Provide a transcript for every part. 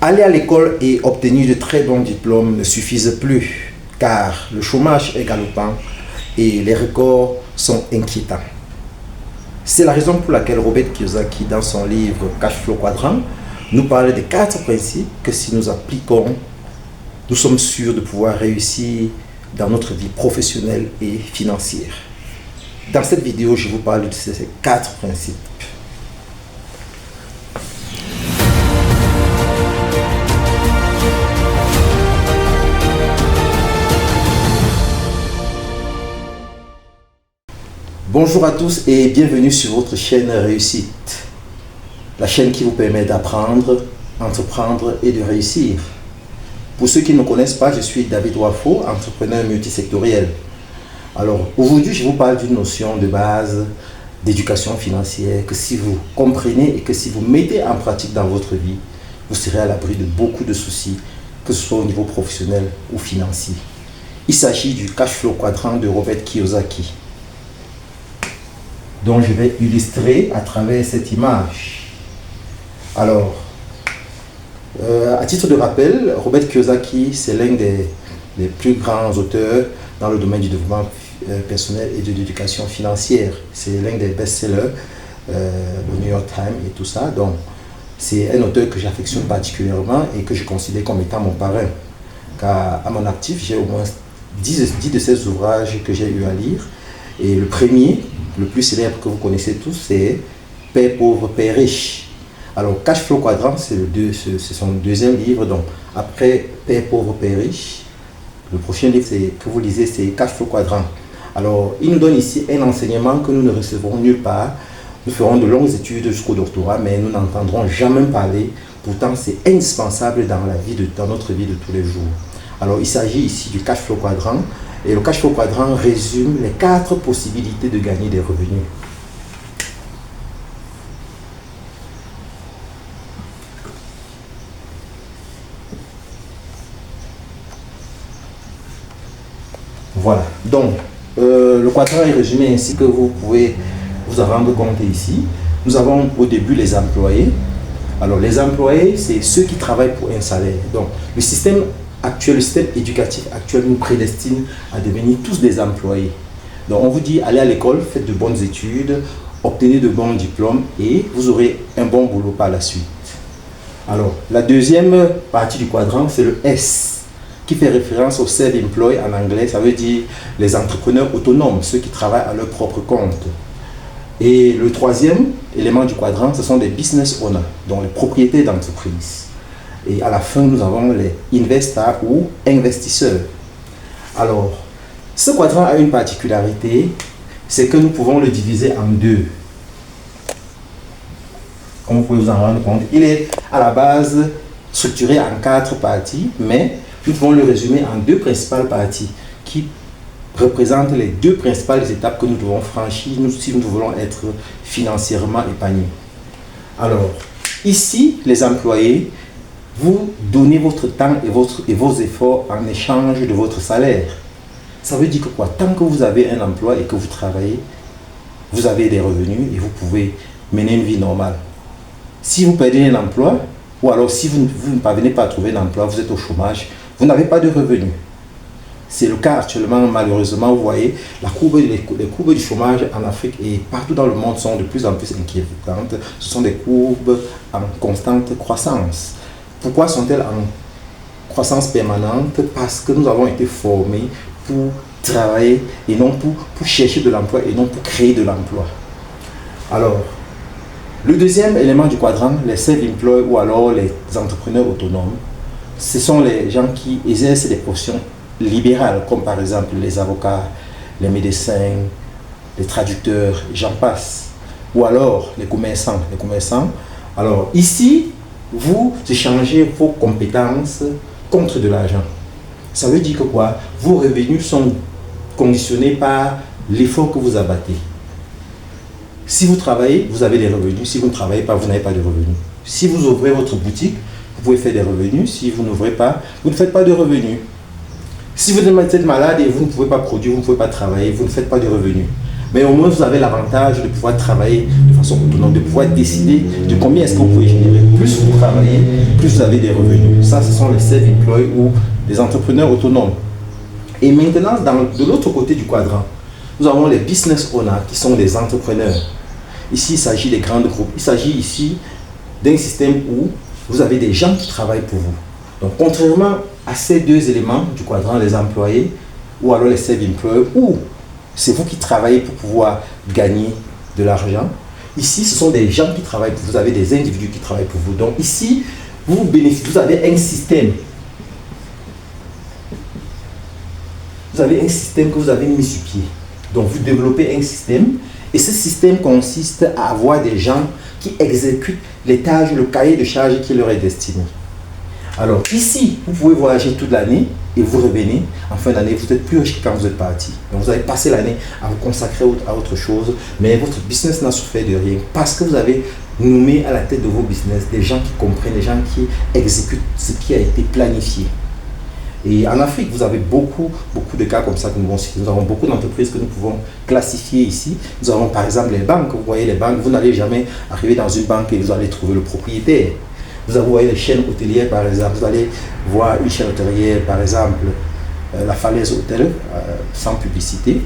Aller à l'école et obtenir de très bons diplômes ne suffisent plus, car le chômage est galopant et les records sont inquiétants. C'est la raison pour laquelle Robert Kiyosaki, dans son livre Cash Flow Quadrant, nous parle des 4 principes que si nous appliquons, nous sommes sûrs de pouvoir réussir dans notre vie professionnelle et financière. Dans cette vidéo, je vous parle de ces 4 principes. Bonjour à tous et bienvenue sur votre chaîne Réussite, la chaîne qui vous permet d'apprendre, entreprendre et de réussir. Pour ceux qui ne me connaissent pas, je suis David Wafo, entrepreneur multisectoriel. Alors aujourd'hui, je vous parle d'une notion de base d'éducation financière que si vous comprenez et que si vous mettez en pratique dans votre vie, vous serez à l'abri de beaucoup de soucis, que ce soit au niveau professionnel ou financier. Il s'agit du Cash Flow Quadrant de Robert Kiyosaki, dont je vais illustrer à travers cette image. Alors, à titre de rappel, Robert Kiyosaki, c'est l'un des plus grands auteurs dans le domaine du développement personnel et de l'éducation financière. C'est l'un des best-sellers, le New York Times et tout ça. Donc, c'est un auteur que j'affectionne particulièrement et que je considère comme étant mon parrain. Car à mon actif, j'ai au moins 10 de ses ouvrages que j'ai eu à lire. Et le premier, le plus célèbre que vous connaissez tous, c'est Père pauvre, Père riche. Alors, Cash Flow Quadrant, c'est son deuxième livre. Donc, après Père pauvre, Père riche, le prochain livre que vous lisez, c'est Cash Flow Quadrant. Alors, il nous donne ici un enseignement que nous ne recevrons nulle part. Nous ferons de longues études jusqu'au doctorat, mais nous n'entendrons jamais parler. Pourtant, c'est indispensable dans notre vie de tous les jours. Alors, il s'agit ici du Cash Flow Quadrant. Et le Cash Flow Quadrant résume les 4 possibilités de gagner des revenus. Voilà. Donc, le quadrant est résumé ainsi que vous pouvez vous en rendre compte ici. Nous avons au début les employés. Alors, les employés, c'est ceux qui travaillent pour un salaire. Donc, le système éducatif actuel nous prédestine à devenir tous des employés. Donc on vous dit, allez à l'école, faites de bonnes études, obtenez de bons diplômes et vous aurez un bon boulot par la suite. Alors, la deuxième partie du quadrant, c'est le S, qui fait référence au self-employed en anglais. Ça veut dire les entrepreneurs autonomes, ceux qui travaillent à leur propre compte. Et le troisième élément du quadrant, ce sont des business owners, donc les propriétaires d'entreprises. Et à la fin, nous avons les investors ou investisseurs. Alors, ce quadrant a une particularité, c'est que nous pouvons le diviser en 2. Comme vous pouvez vous en rendre compte, il est à la base structuré en 4 parties, mais nous pouvons le résumer en 2 principales parties qui représentent les 2 principales étapes que nous devons franchir si nous voulons être financièrement épanouis. Alors, ici, les employés, vous donnez votre temps et vos efforts en échange de votre salaire. Ça veut dire que quoi? Tant que vous avez un emploi et que vous travaillez, vous avez des revenus et vous pouvez mener une vie normale. Si vous perdez un emploi, ou alors si vous ne parvenez pas à trouver un emploi, vous êtes au chômage, vous n'avez pas de revenus. C'est le cas actuellement, malheureusement, vous voyez, les courbes du chômage en Afrique et partout dans le monde sont de plus en plus inquiétantes. Ce sont des courbes en constante croissance. Pourquoi sont-elles en croissance permanente? Parce que nous avons été formés pour travailler et non pour chercher de l'emploi et non pour créer de l'emploi. Alors, le deuxième élément du quadrant, les self-employed ou alors les entrepreneurs autonomes, ce sont les gens qui exercent des professions libérales, comme par exemple les avocats, les médecins, les traducteurs, j'en passe. Ou alors les commerçants. Alors ici, vous échangez vos compétences contre de l'argent. Ça veut dire que quoi? Vos revenus sont conditionnés par l'effort que vous abattez. Si vous travaillez, vous avez des revenus. Si vous ne travaillez pas, vous n'avez pas de revenus. Si vous ouvrez votre boutique, vous pouvez faire des revenus. Si vous n'ouvrez pas, vous ne faites pas de revenus. Si vous êtes malade et vous ne pouvez pas produire, vous ne pouvez pas travailler, vous ne faites pas de revenus. Mais au moins, vous avez l'avantage de pouvoir travailler de façon autonome, de pouvoir décider de combien est-ce que vous pouvez générer. Plus vous travaillez, plus vous avez des revenus. Ça, ce sont les self-employed ou les entrepreneurs autonomes. Et maintenant, de l'autre côté du quadrant, nous avons les business owners qui sont des entrepreneurs. Ici, il s'agit des grands groupes. Il s'agit ici d'un système où vous avez des gens qui travaillent pour vous. Donc, contrairement à ces deux éléments du quadrant, les employés ou alors les self-employed, où c'est vous qui travaillez pour pouvoir gagner de l'argent. Ici, ce sont des gens qui travaillent pour vous. Vous avez des individus qui travaillent pour vous. Donc ici, vous avez un système. Vous avez un système que vous avez mis sur pied. Donc vous développez un système et ce système consiste à avoir des gens qui exécutent les tâches, le cahier de charges qui leur est destiné. Alors ici, vous pouvez voyager toute l'année et vous revenez en fin d'année, vous êtes plus riche que quand vous êtes parti. Donc vous avez passé l'année à vous consacrer à autre chose, mais votre business n'a souffert de rien parce que vous avez nommé à la tête de vos business des gens qui comprennent, des gens qui exécutent ce qui a été planifié. Et en Afrique, vous avez beaucoup de cas comme ça que nous avons cités. Nous avons beaucoup d'entreprises que nous pouvons classifier ici. Nous avons par exemple les banques. Vous voyez les banques, vous n'allez jamais arriver dans une banque et vous allez trouver le propriétaire. Vous voyez les chaînes hôtelières par exemple. Vous allez voir une chaîne hôtelière par exemple, la Falaise Hôtel, sans publicité.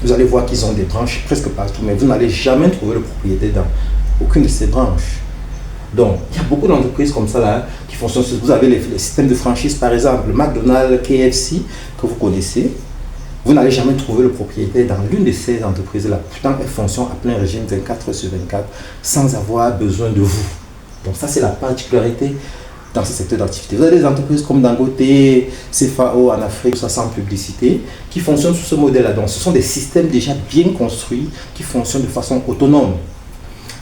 Vous allez voir qu'ils ont des branches presque partout, mais vous n'allez jamais trouver le propriétaire dans aucune de ces branches. Donc, il y a beaucoup d'entreprises comme ça là qui fonctionnent. Vous avez les systèmes de franchise, par exemple, McDonald's, KFC, que vous connaissez. Vous n'allez jamais trouver le propriétaire dans l'une de ces entreprises-là. Pourtant, elles fonctionnent à plein régime 24 sur 24 sans avoir besoin de vous. Donc, ça, c'est la particularité dans ce secteur d'activité. Vous avez des entreprises comme Dangote, CFAO en Afrique, ça sans publicité, qui fonctionnent sous ce modèle-là. Donc, ce sont des systèmes déjà bien construits qui fonctionnent de façon autonome.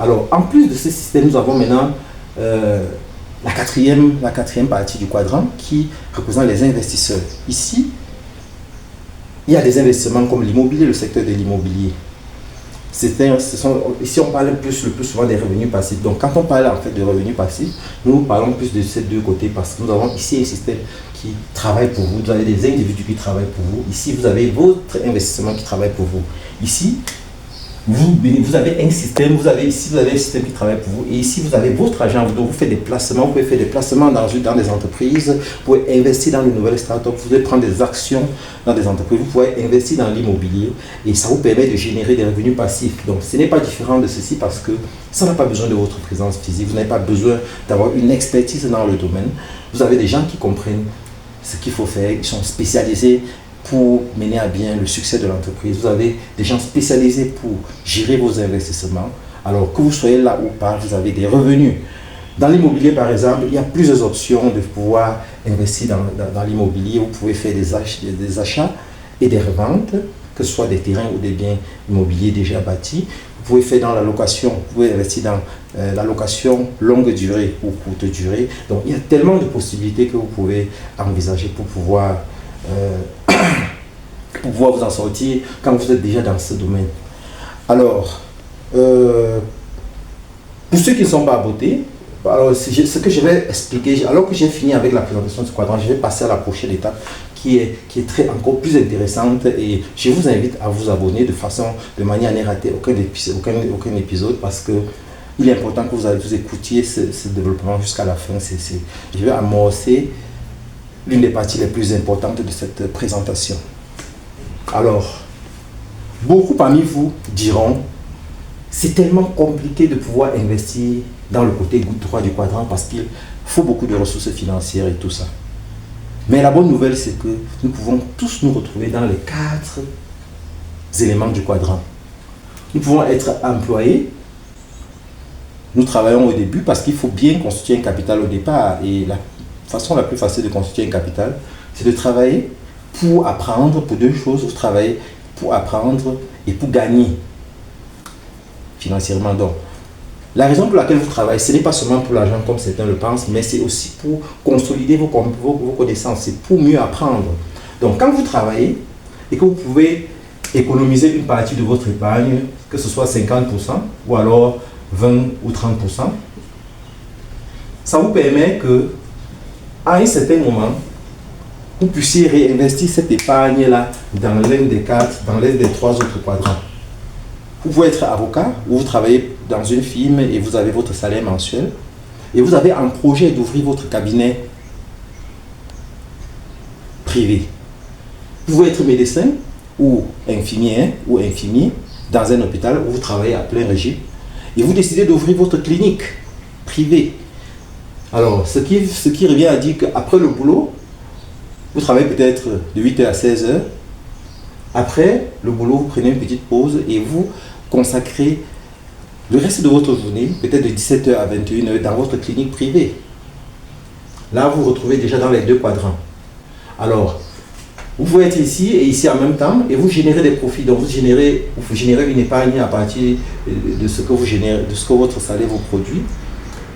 Alors, en plus de ce système, nous avons maintenant la quatrième partie du quadrant qui représente les investisseurs. Ici, il y a des investissements comme l'immobilier, le secteur de l'immobilier. Ici, on parle le plus souvent des revenus passifs. Donc, quand on parle en fait de revenus passifs, nous parlons plus de ces deux côtés parce que nous avons ici un système qui travaille pour vous. Vous avez des individus qui travaillent pour vous. Ici, vous avez votre investissement qui travaille pour vous. Ici, vous avez un système, ici vous avez un système qui travaille pour vous et ici vous avez votre argent, donc vous faites des placements, vous pouvez faire des placements dans des entreprises, vous pouvez investir dans de nouvelles startups, vous pouvez prendre des actions dans des entreprises, vous pouvez investir dans l'immobilier et ça vous permet de générer des revenus passifs. Donc ce n'est pas différent de ceci parce que ça n'a pas besoin de votre présence physique, vous n'avez pas besoin d'avoir une expertise dans le domaine, vous avez des gens qui comprennent ce qu'il faut faire, ils sont spécialisés pour mener à bien le succès de l'entreprise. Vous avez des gens spécialisés pour gérer vos investissements. Alors que vous soyez là ou pas, vous avez des revenus. Dans l'immobilier, par exemple, il y a plusieurs options de pouvoir investir dans l'immobilier. Vous pouvez faire des achats et des reventes, que ce soit des terrains ou des biens immobiliers déjà bâtis. Vous pouvez faire dans la location, vous pouvez investir dans la location longue durée ou courte durée. Donc, il y a tellement de possibilités que vous pouvez envisager pour pouvoir vous en sortir quand vous êtes déjà dans ce domaine. Alors, pour ceux qui ne sont pas abonnés, alors ce que je vais expliquer, alors que j'ai fini avec la présentation du quadrant, je vais passer à la prochaine étape qui est encore plus intéressante et je vous invite à vous abonner de manière à ne rater aucun épisode parce que il est important que vous écoutiez ce développement jusqu'à la fin. Je vais amorcer l'une des parties les plus importantes de cette présentation. Alors, beaucoup parmi vous diront, c'est tellement compliqué de pouvoir investir dans le côté droit du quadrant parce qu'il faut beaucoup de ressources financières et tout ça. Mais la bonne nouvelle, c'est que nous pouvons tous nous retrouver dans les 4 éléments du quadrant. Nous pouvons être employés. Nous travaillons au début parce qu'il faut bien constituer un capital au départ et la façon la plus facile de constituer un capital, c'est de travailler pour apprendre, pour deux choses. Vous travaillez pour apprendre et pour gagner financièrement. Donc, la raison pour laquelle vous travaillez, ce n'est pas seulement pour l'argent comme certains le pensent, mais c'est aussi pour consolider vos connaissances, c'est pour mieux apprendre. Donc, quand vous travaillez et que vous pouvez économiser une partie de votre épargne, que ce soit 50% ou alors 20 ou 30%, ça vous permet que à un certain moment, vous puissiez réinvestir cette épargne-là dans l'un des 4, dans l'un des 3 autres quadrants. Vous pouvez être avocat, ou vous travaillez dans une firme et vous avez votre salaire mensuel, et vous avez un projet d'ouvrir votre cabinet privé. Vous pouvez être médecin ou infirmier dans un hôpital où vous travaillez à plein régime, et vous décidez d'ouvrir votre clinique privée. Alors, ce qui revient à dire qu'après le boulot, vous travaillez peut-être de 8h à 16h. Après le boulot, vous prenez une petite pause et vous consacrez le reste de votre journée, peut-être de 17h à 21h, dans votre clinique privée. Là, vous vous retrouvez déjà dans les deux quadrants. Alors, vous pouvez être ici et ici en même temps et vous générez des profits. Donc, vous générez une épargne à partir de ce que vous générez, de ce que votre salaire vous produit.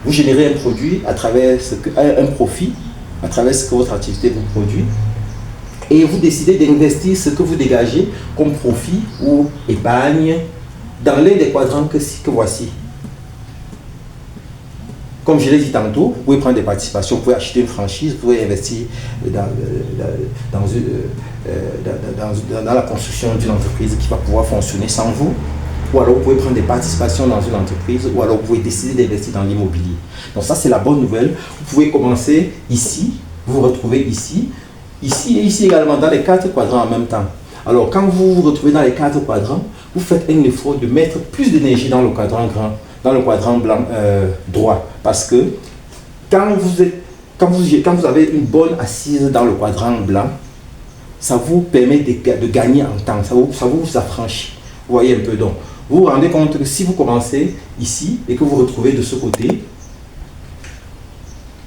Vous générez un produit à travers un profit, à travers ce que votre activité vous produit. Et vous décidez d'investir ce que vous dégagez comme profit ou épargne dans l'un des quadrants que voici. Comme je l'ai dit tantôt, vous pouvez prendre des participations, vous pouvez acheter une franchise, vous pouvez investir dans la construction d'une entreprise qui va pouvoir fonctionner sans vous. Ou alors vous pouvez prendre des participations dans une entreprise, ou alors vous pouvez décider d'investir dans l'immobilier. Donc ça, c'est la bonne nouvelle. Vous pouvez commencer ici, vous vous retrouvez ici, ici et ici également, dans les 4 quadrants en même temps. Alors quand vous vous retrouvez dans les 4 quadrants, vous faites un effort de mettre plus d'énergie dans le quadrant grand, dans le quadrant blanc droit. Parce que quand vous avez une bonne assise dans le quadrant blanc, ça vous permet de gagner en temps, ça vous affranchit. Vous voyez un peu donc. Vous vous rendez compte que si vous commencez ici et que vous vous retrouvez de ce côté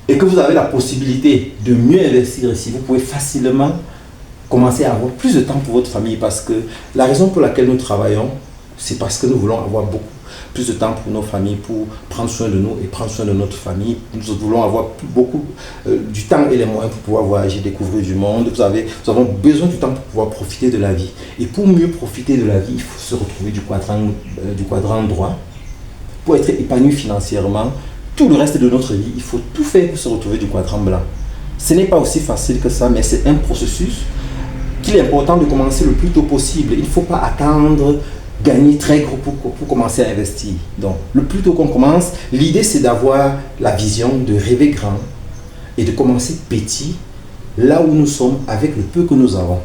et que vous avez la possibilité de mieux investir ici, vous pouvez facilement commencer à avoir plus de temps pour votre famille, parce que la raison pour laquelle nous travaillons, c'est parce que nous voulons avoir plus de temps pour nos familles, pour prendre soin de nous et prendre soin de notre famille. Nous voulons avoir beaucoup du temps et les moyens pour pouvoir voyager, découvrir du monde. Nous avons besoin du temps pour pouvoir profiter de la vie. Et pour mieux profiter de la vie, il faut se retrouver du quadrant droit. Pour être épanoui financièrement, tout le reste de notre vie, il faut tout faire pour se retrouver du quadrant blanc. Ce n'est pas aussi facile que ça, mais c'est un processus qu'il est important de commencer le plus tôt possible. Il ne faut pas attendre gagner très gros pour commencer à investir. Donc, le plus tôt qu'on commence, l'idée c'est d'avoir la vision de rêver grand et de commencer petit, là où nous sommes, avec le peu que nous avons.